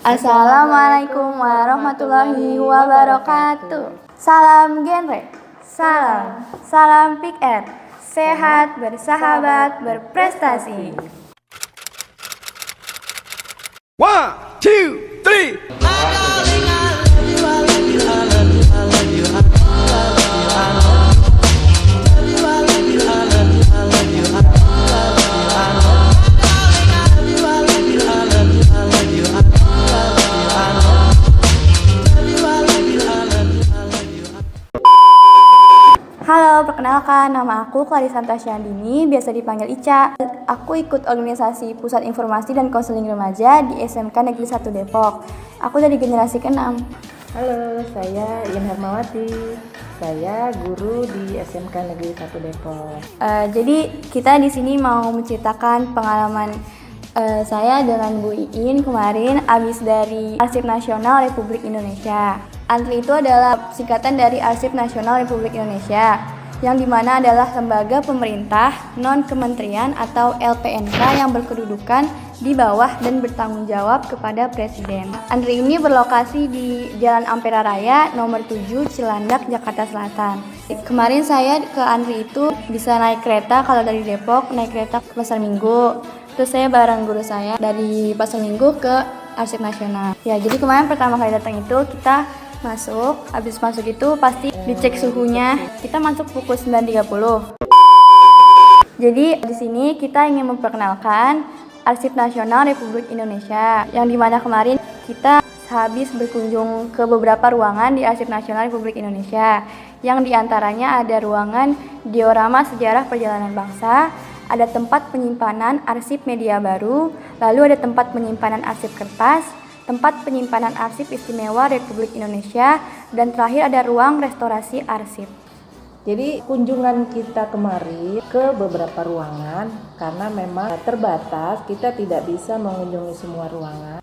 Assalamualaikum warahmatullahi wabarakatuh. Salam genre, salam PR, sehat, bersahabat, berprestasi. 1, 2, 3. Halo, perkenalkan nama aku Clarissa Tashandini, biasa dipanggil Ica. Aku ikut organisasi Pusat Informasi dan Konseling Remaja di SMK Negeri 1 Depok. Aku dari generasi ke-6. Halo, saya Iin Hermawati. Saya guru di SMK Negeri 1 Depok. Jadi kita di sini mau menceritakan pengalaman saya dengan Bu Iin kemarin habis dari Arsip Nasional Republik Indonesia. ANRI itu adalah singkatan dari Arsip Nasional Republik Indonesia, yang dimana adalah lembaga pemerintah non-kementerian atau LPNK yang berkedudukan di bawah dan bertanggung jawab kepada Presiden. ANRI ini berlokasi di Jalan Ampera Raya nomor 7 Cilandak, Jakarta Selatan. Kemarin saya ke ANRI itu bisa naik kereta, kalau dari Depok naik kereta ke Pasar Minggu. Terus saya bareng guru saya dari Pasar Minggu ke Arsip Nasional. Ya, jadi kemarin pertama kali datang itu kita masuk, habis masuk itu pasti dicek suhunya. Kita masuk pukul 9.30. Jadi di sini kita ingin memperkenalkan Arsip Nasional Republik Indonesia, yang dimana kemarin kita habis berkunjung ke beberapa ruangan di Arsip Nasional Republik Indonesia, yang diantaranya ada ruangan Diorama Sejarah Perjalanan Bangsa, ada tempat penyimpanan arsip media baru, lalu ada tempat penyimpanan arsip kertas, tempat penyimpanan arsip istimewa Republik Indonesia, dan terakhir ada ruang restorasi arsip. Jadi kunjungan kita kemarin ke beberapa ruangan karena memang terbatas, kita tidak bisa mengunjungi semua ruangan.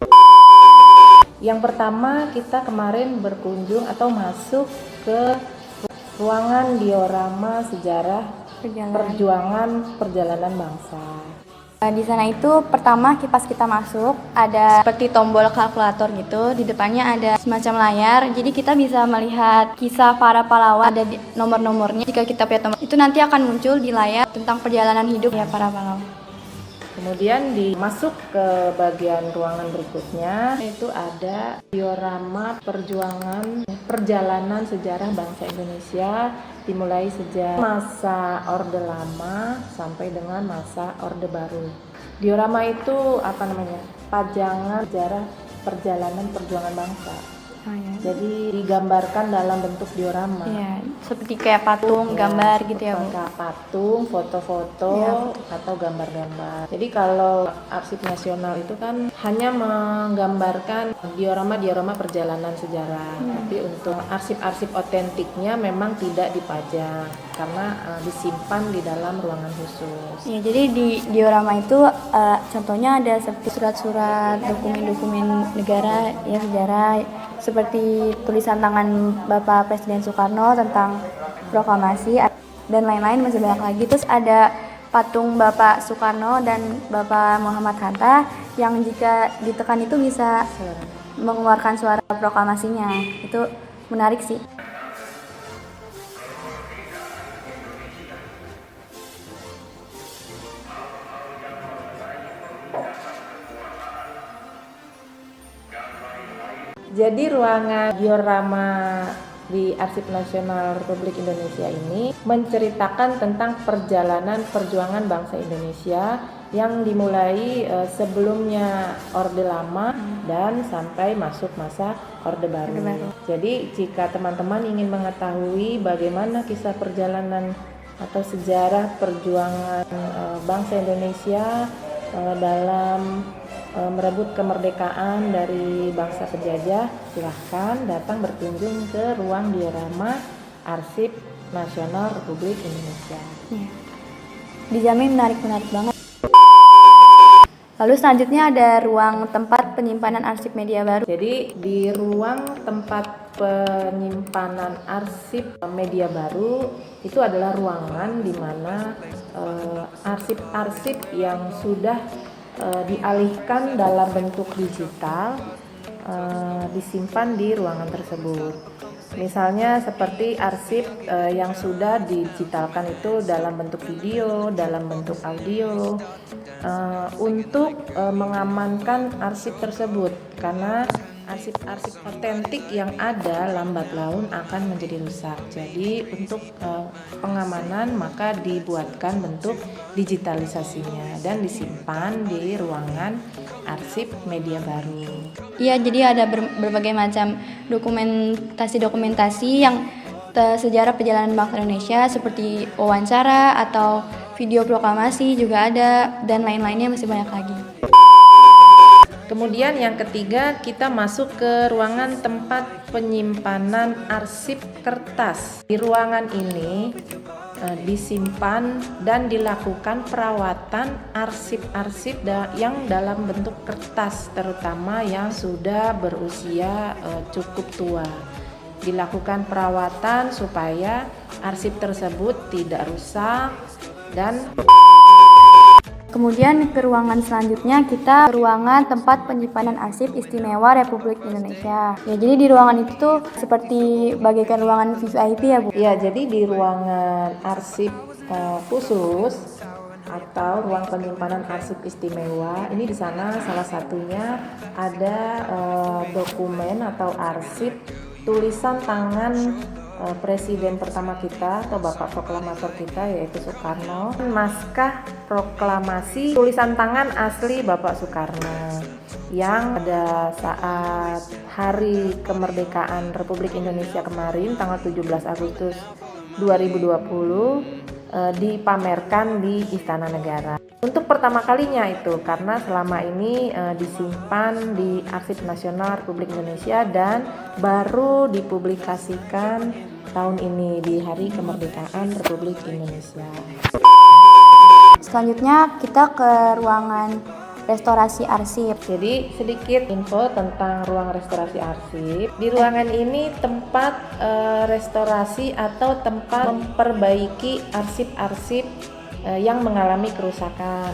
Yang pertama, kita kemarin berkunjung atau masuk ke ruangan Diorama Sejarah Perjalanan Bangsa. Di sana itu pertama pas kita masuk ada seperti tombol kalkulator gitu, di depannya ada semacam layar, jadi kita bisa melihat kisah para pahlawan, ada nomor-nomornya. Jika kita punya nomor itu nanti akan muncul di layar tentang perjalanan hidup ya para pahlawan. Kemudian masuk ke bagian ruangan berikutnya, itu ada diorama perjalanan sejarah bangsa Indonesia, dimulai sejak masa Orde Lama sampai dengan masa Orde Baru. Diorama itu pajangan sejarah perjalanan perjuangan bangsa. Jadi digambarkan dalam bentuk diorama. Iya, seperti kayak patung, gambar gitu ya, Bu. Patung, foto-foto, atau gambar-gambar. Jadi kalau Arsip Nasional itu kan hanya menggambarkan diorama-diorama perjalanan sejarah. Tapi untuk arsip-arsip otentiknya memang tidak dipajang karena disimpan di dalam ruangan khusus. Ya, jadi di diorama itu contohnya ada seperti surat-surat, dokumen-dokumen negara, ya sejarah, seperti tulisan tangan Bapak Presiden Soekarno tentang proklamasi dan lain-lain, masih banyak lagi. Terus ada patung Bapak Soekarno dan Bapak Muhammad Hatta yang jika ditekan itu bisa mengeluarkan suara proklamasinya. Itu menarik sih. Jadi ruangan diorama di Arsip Nasional Republik Indonesia ini menceritakan tentang perjalanan perjuangan bangsa Indonesia yang dimulai sebelumnya Orde Lama dan sampai masuk masa Orde Baru. Jadi jika teman-teman ingin mengetahui bagaimana kisah perjalanan atau sejarah perjuangan bangsa Indonesia dalam merebut kemerdekaan dari bangsa penjajah, silahkan datang berkunjung ke ruang diorama Arsip Nasional Republik Indonesia. Dijamin menarik banget. Lalu selanjutnya ada ruang tempat penyimpanan arsip media baru. Jadi di ruang tempat penyimpanan arsip media baru itu adalah ruangan di mana arsip-arsip yang sudah dialihkan dalam bentuk digital disimpan di ruangan tersebut. Misalnya seperti arsip yang sudah digitalkan itu dalam bentuk video, dalam bentuk audio, untuk mengamankan arsip tersebut, karena arsip-arsip otentik yang ada lambat laun akan menjadi rusak. Jadi untuk pengamanan maka dibuatkan bentuk digitalisasinya dan disimpan di ruangan arsip media baru. Iya, jadi ada berbagai macam dokumentasi yang sejarah perjalanan bangsa Indonesia seperti wawancara atau video proklamasi juga ada, dan lain-lainnya masih banyak lagi. Kemudian yang ketiga, kita masuk ke ruangan tempat penyimpanan arsip kertas. Di ruangan ini disimpan dan dilakukan perawatan arsip-arsip yang dalam bentuk kertas, terutama yang sudah berusia cukup tua. Dilakukan perawatan supaya arsip tersebut tidak rusak. Dan kemudian ke ruangan selanjutnya, kita ke ruangan tempat penyimpanan arsip istimewa Republik Indonesia. Ya, jadi di ruangan itu tuh seperti bagaikan ruangan VIP ya, Bu? ya, jadi di ruangan arsip khusus atau ruang penyimpanan arsip istimewa, ini di sana salah satunya ada dokumen atau arsip tulisan tangan Presiden pertama kita atau Bapak Proklamator kita, yaitu Soekarno. Naskah proklamasi tulisan tangan asli Bapak Soekarno yang pada saat hari kemerdekaan Republik Indonesia kemarin tanggal 17 Agustus 2020 dipamerkan di Istana Negara. Untuk pertama kalinya itu, karena selama ini disimpan di Arsip Nasional Republik Indonesia dan baru dipublikasikan tahun ini di Hari Kemerdekaan Republik Indonesia. Selanjutnya kita ke ruangan restorasi arsip. Jadi sedikit info tentang ruang restorasi arsip. Di ruangan ini tempat restorasi atau tempat memperbaiki arsip-arsip yang mengalami kerusakan.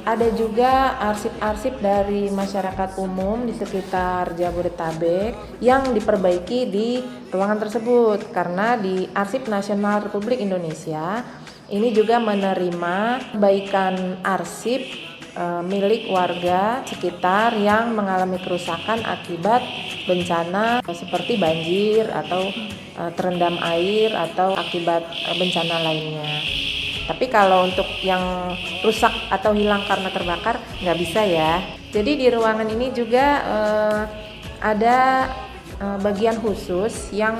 Ada juga arsip-arsip dari masyarakat umum di sekitar Jabodetabek yang diperbaiki di ruangan tersebut, karena di Arsip Nasional Republik Indonesia ini juga menerima perbaikan arsip milik warga sekitar yang mengalami kerusakan akibat bencana seperti banjir atau terendam air atau akibat bencana lainnya. Tapi kalau untuk yang rusak atau hilang karena terbakar nggak bisa ya. Jadi di ruangan ini juga ada bagian khusus yang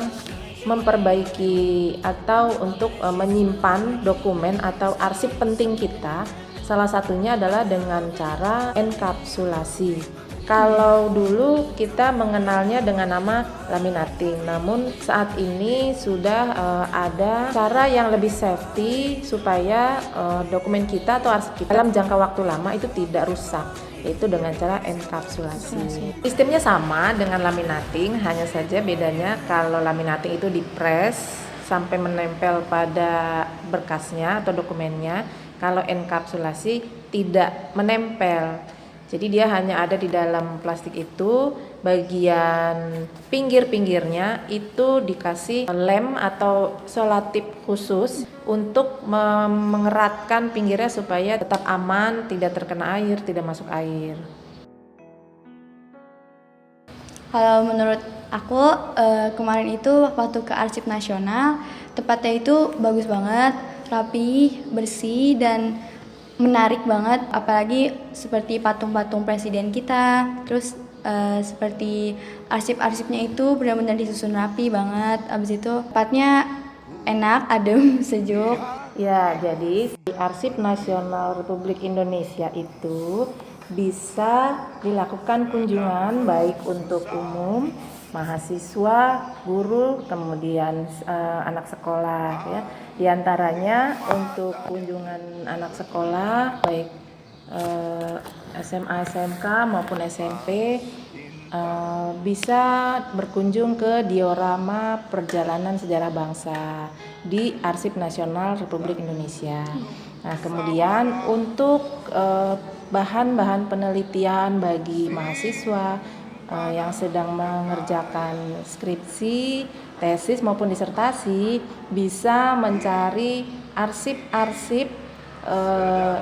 memperbaiki atau untuk menyimpan dokumen atau arsip penting kita. Salah satunya adalah dengan cara enkapsulasi. Kalau dulu kita mengenalnya dengan nama laminating, namun saat ini sudah ada cara yang lebih safety supaya dokumen kita atau arsip kita dalam jangka waktu lama itu tidak rusak, yaitu dengan cara enkapsulasi. Sistemnya sama dengan laminating, hanya saja bedanya kalau laminating itu dipres sampai menempel pada berkasnya atau dokumennya. Kalau enkapsulasi tidak menempel. Jadi dia hanya ada di dalam plastik itu, bagian pinggir-pinggirnya itu dikasih lem atau selotip khusus untuk mengeratkan pinggirnya supaya tetap aman, tidak terkena air, tidak masuk air. Kalau menurut aku kemarin itu waktu ke Arsip Nasional, tempatnya itu bagus banget, rapi, bersih, dan menarik banget, apalagi seperti patung-patung presiden kita. Terus seperti arsip-arsipnya itu benar-benar disusun rapi banget. Abis itu tempatnya enak, adem, sejuk. Ya, jadi di Arsip Nasional Republik Indonesia itu bisa dilakukan kunjungan baik untuk umum, mahasiswa, guru, kemudian anak sekolah ya. Di antaranya untuk kunjungan anak sekolah baik SMA, SMK maupun SMP bisa berkunjung ke diorama perjalanan sejarah bangsa di Arsip Nasional Republik Indonesia. Nah, kemudian untuk bahan-bahan penelitian bagi mahasiswa yang sedang mengerjakan skripsi, tesis maupun disertasi bisa mencari arsip-arsip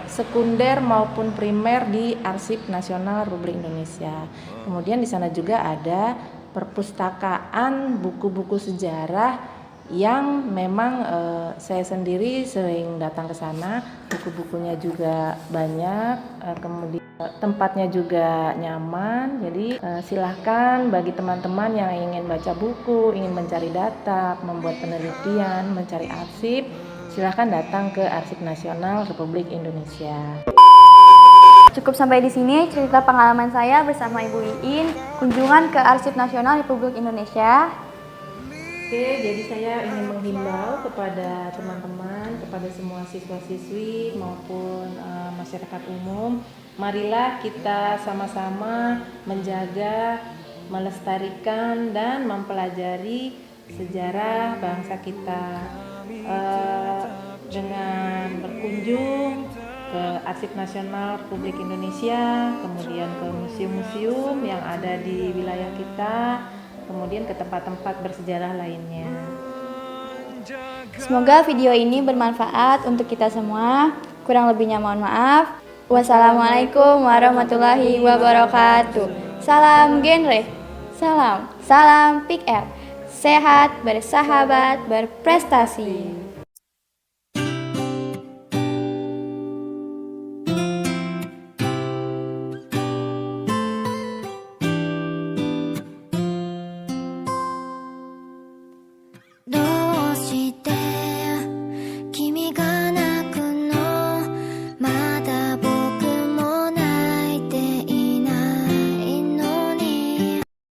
sekunder maupun primer di Arsip Nasional Republik Indonesia. Kemudian di sana juga ada perpustakaan buku-buku sejarah yang memang saya sendiri sering datang ke sana. Buku-bukunya juga banyak, kemudian tempatnya juga nyaman. Jadi silahkan bagi teman-teman yang ingin baca buku, ingin mencari data, membuat penelitian, mencari arsip, silahkan datang ke Arsip Nasional Republik Indonesia. Cukup sampai di sini cerita pengalaman saya bersama Ibu Iin kunjungan ke Arsip Nasional Republik Indonesia. Oke, jadi saya ingin menghimbau kepada teman-teman, kepada semua siswa-siswi maupun masyarakat umum, marilah kita sama-sama menjaga, melestarikan dan mempelajari sejarah bangsa kita dengan berkunjung ke Arsip Nasional Republik Indonesia, kemudian ke museum-museum yang ada di wilayah kita, kemudian ke tempat-tempat bersejarah lainnya. Semoga video ini bermanfaat untuk kita semua. Kurang lebihnya mohon maaf. Wassalamualaikum warahmatullahi wabarakatuh. Salam genre. Salam Pick Up. Sehat, bersahabat, berprestasi.